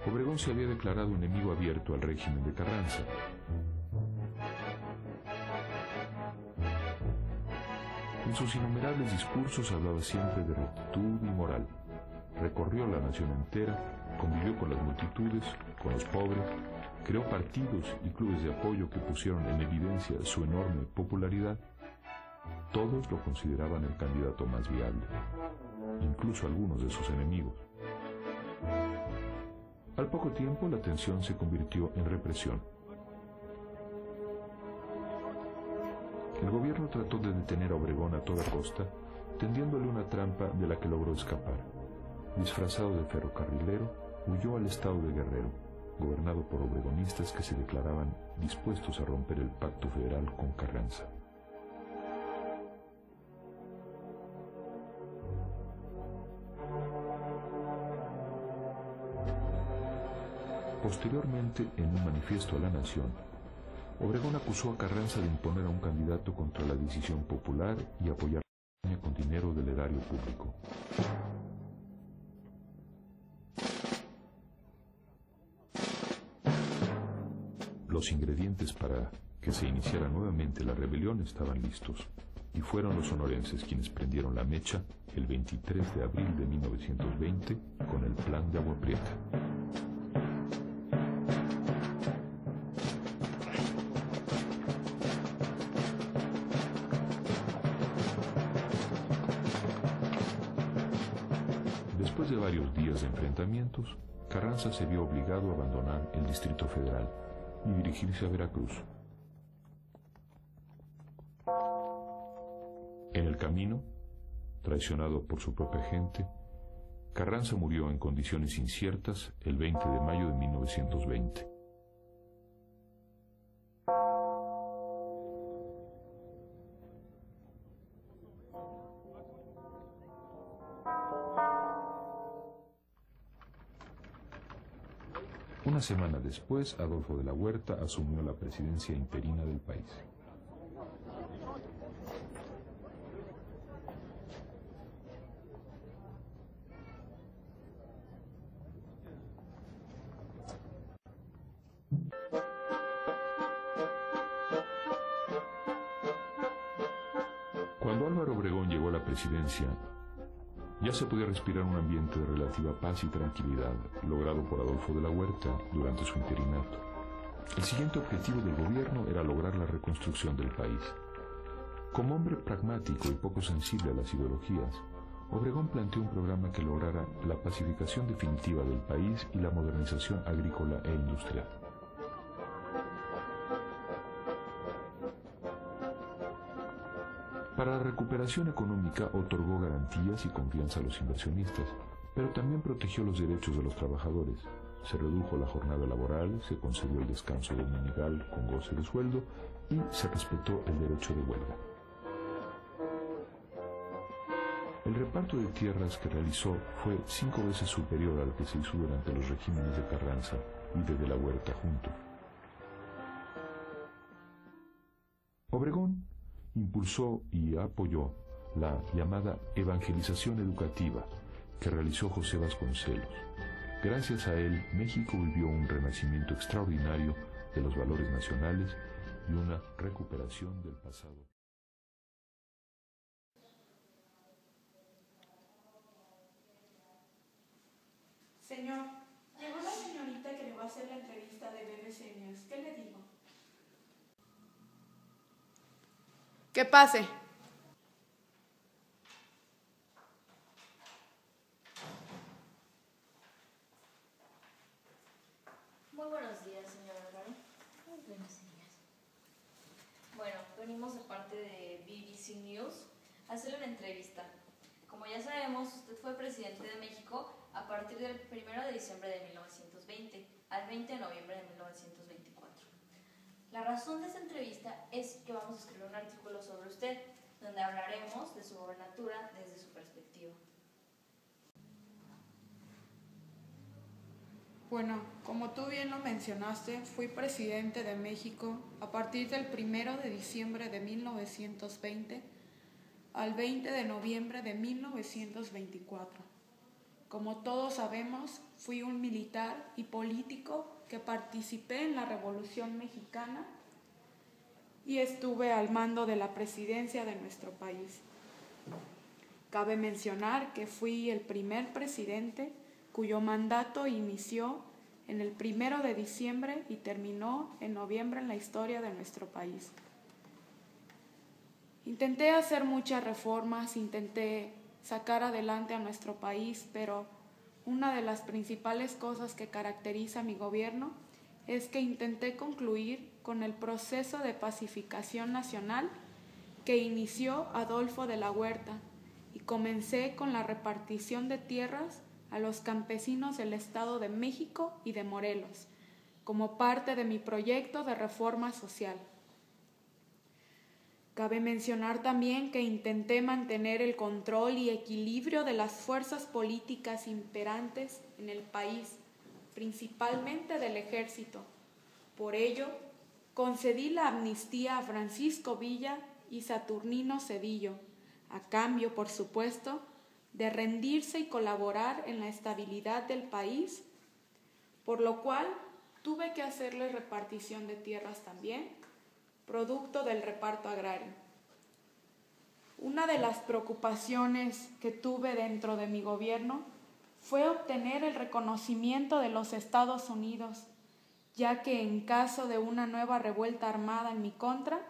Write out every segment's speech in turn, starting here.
Obregón se había declarado enemigo abierto al régimen de Carranza. En sus innumerables discursos hablaba siempre de rectitud y moral. Recorrió la nación entera, convivió con las multitudes, con los pobres, creó partidos y clubes de apoyo que pusieron en evidencia su enorme popularidad. Todos lo consideraban el candidato más viable, incluso algunos de sus enemigos. Al poco tiempo, la tensión se convirtió en represión. El gobierno trató de detener a Obregón a toda costa, tendiéndole una trampa de la que logró escapar. Disfrazado de ferrocarrilero, huyó al estado de Guerrero, gobernado por obregonistas que se declaraban dispuestos a romper el pacto federal con Carranza. Posteriormente, en un manifiesto a la nación, Obregón acusó a Carranza de imponer a un candidato contra la decisión popular y apoyar la campaña con dinero del erario público. Los ingredientes para que se iniciara nuevamente la rebelión estaban listos, y fueron los sonorenses quienes prendieron la mecha el 23 de abril de 1920 con el Plan de Agua Prieta. Después de varios días de enfrentamientos, Carranza se vio obligado a abandonar el Distrito Federal y dirigirse a Veracruz. En el camino, traicionado por su propia gente, Carranza murió en condiciones inciertas el 20 de mayo de 1920. Una semana después, Adolfo de la Huerta asumió la presidencia interina del país. Cuando Álvaro Obregón llegó a la presidencia, ya se podía respirar un ambiente de relativa paz y tranquilidad, logrado por Adolfo de la Huerta durante su interinato. El siguiente objetivo del gobierno era lograr la reconstrucción del país. Como hombre pragmático y poco sensible a las ideologías, Obregón planteó un programa que lograra la pacificación definitiva del país y la modernización agrícola e industrial. Para la recuperación económica otorgó garantías y confianza a los inversionistas, pero también protegió los derechos de los trabajadores. Se redujo la jornada laboral, se concedió el descanso dominical con goce de sueldo y se respetó el derecho de huelga. El reparto de tierras que realizó fue 5 veces superior al que se hizo durante los regímenes de Carranza y de la Huerta juntos. Obregón impulsó y apoyó la llamada evangelización educativa que realizó José Vasconcelos. Gracias a él, México vivió un renacimiento extraordinario de los valores nacionales y una recuperación del pasado. Señor, llegó la señorita que le va a hacer la entrevista de BBC News. ¿Qué le digo? Que pase. Muy buenos días, señor Álvaro. Muy buenos días. Bueno, venimos de parte de BBC News a hacerle una entrevista. Como ya sabemos, usted fue presidente de México a partir del 1 de diciembre de 1920 al 20 de noviembre de 1924. La razón de esta entrevista es que vamos a escribir un artículo sobre usted, donde hablaremos de su gobernatura desde su perspectiva. Bueno, como tú bien lo mencionaste, fui presidente de México a partir del 1 de diciembre de 1920 al 20 de noviembre de 1924. Como todos sabemos, fui un militar y político que participé en la Revolución Mexicana y estuve al mando de la presidencia de nuestro país. Cabe mencionar que fui el primer presidente cuyo mandato inició en el 1 de diciembre y terminó en noviembre en la historia de nuestro país. Intenté hacer muchas reformas, intenté sacar adelante a nuestro país, pero una de las principales cosas que caracteriza a mi gobierno es que intenté concluir con el proceso de pacificación nacional que inició Adolfo de la Huerta y comencé con la repartición de tierras a los campesinos del Estado de México y de Morelos, como parte de mi proyecto de reforma social. Cabe mencionar también que intenté mantener el control y equilibrio de las fuerzas políticas imperantes en el país, principalmente del ejército. Por ello, concedí la amnistía a Francisco Villa y Saturnino Cedillo, a cambio, por supuesto, de rendirse y colaborar en la estabilidad del país, por lo cual tuve que hacerles repartición de tierras también, producto del reparto agrario. Una de las preocupaciones que tuve dentro de mi gobierno fue obtener el reconocimiento de los Estados Unidos, ya que en caso de una nueva revuelta armada en mi contra,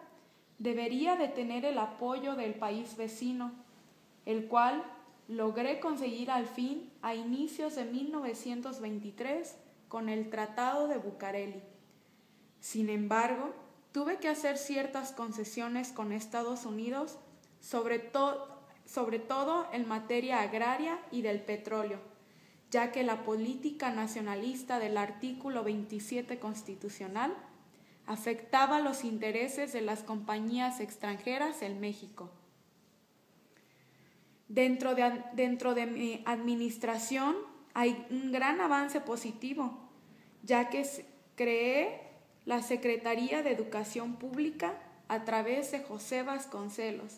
debería de tener el apoyo del país vecino, el cual logré conseguir al fin a inicios de 1923 con el Tratado de Bucareli. Sin embargo, tuve que hacer ciertas concesiones con Estados Unidos, sobre todo en materia agraria y del petróleo, ya que la política nacionalista del artículo 27 constitucional afectaba los intereses de las compañías extranjeras en México. Dentro de mi administración hay un gran avance positivo, ya que creé la Secretaría de Educación Pública a través de José Vasconcelos,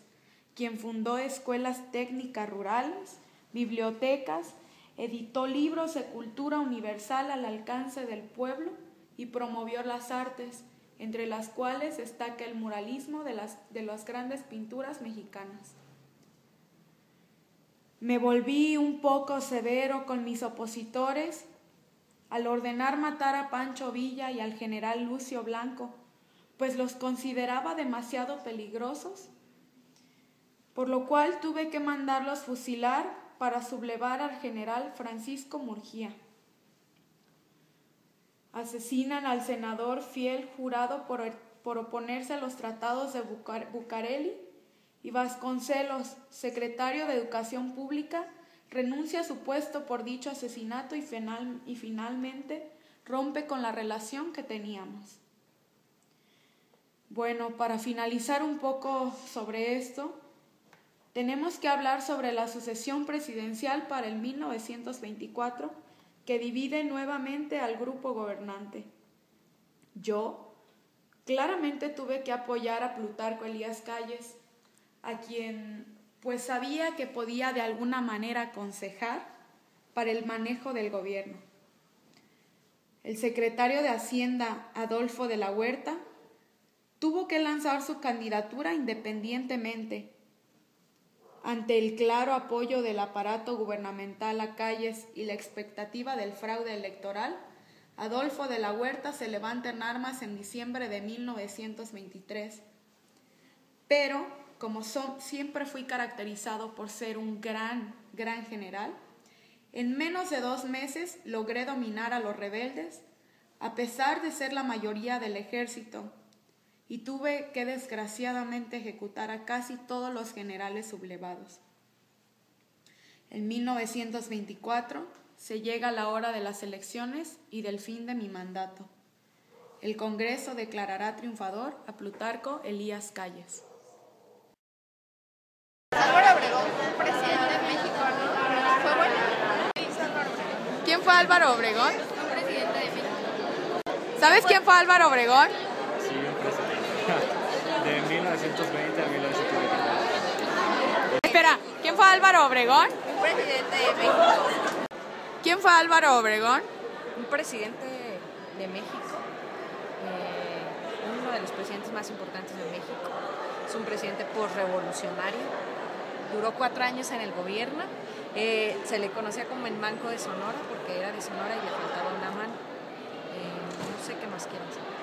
quien fundó escuelas técnicas rurales, bibliotecas, editó libros de cultura universal al alcance del pueblo y promovió las artes, entre las cuales destaca el muralismo de las grandes pinturas mexicanas. Me volví un poco severo con mis opositores al ordenar matar a Pancho Villa y al general Lucio Blanco, pues los consideraba demasiado peligrosos, por lo cual tuve que mandarlos fusilar para sublevar al general Francisco Murguía. Asesinan al senador fiel jurado por oponerse a los tratados de Bucareli, y Vasconcelos, secretario de Educación Pública, renuncia a su puesto por dicho asesinato y finalmente rompe con la relación que teníamos. Bueno, para finalizar un poco sobre esto, tenemos que hablar sobre la sucesión presidencial para el 1924, que divide nuevamente al grupo gobernante. Yo claramente tuve que apoyar a Plutarco Elías Calles, a quien pues sabía que podía de alguna manera aconsejar para el manejo del gobierno. El secretario de Hacienda, Adolfo de la Huerta, tuvo que lanzar su candidatura independientemente. Ante el claro apoyo del aparato gubernamental a Calles y la expectativa del fraude electoral, Adolfo de la Huerta se levanta en armas en diciembre de 1923. Pero, como siempre fui caracterizado por ser un gran general, en menos de 2 meses logré dominar a los rebeldes, a pesar de ser la mayoría del ejército, y tuve que desgraciadamente ejecutar a casi todos los generales sublevados. En 1924 se llega la hora de las elecciones y del fin de mi mandato. El Congreso declarará triunfador a Plutarco Elías Calles. Álvaro Obregón fue presidente de México, ¿no? ¿Fue bueno? ¿Quién fue Álvaro Obregón? Fue presidente de México. ¿Sabes quién fue Álvaro Obregón? Sí, un presidente. De 1920 a 1924. Espera, ¿quién fue Álvaro Obregón? Un presidente de México. ¿Quién fue Álvaro Obregón? Un presidente de México, uno de los presidentes más importantes de México. Es un presidente postrevolucionario. Duró 4 años en el gobierno. Se le conocía como el Manco de Sonora porque era de Sonora y le faltaba una mano. No sé qué más quieren saber.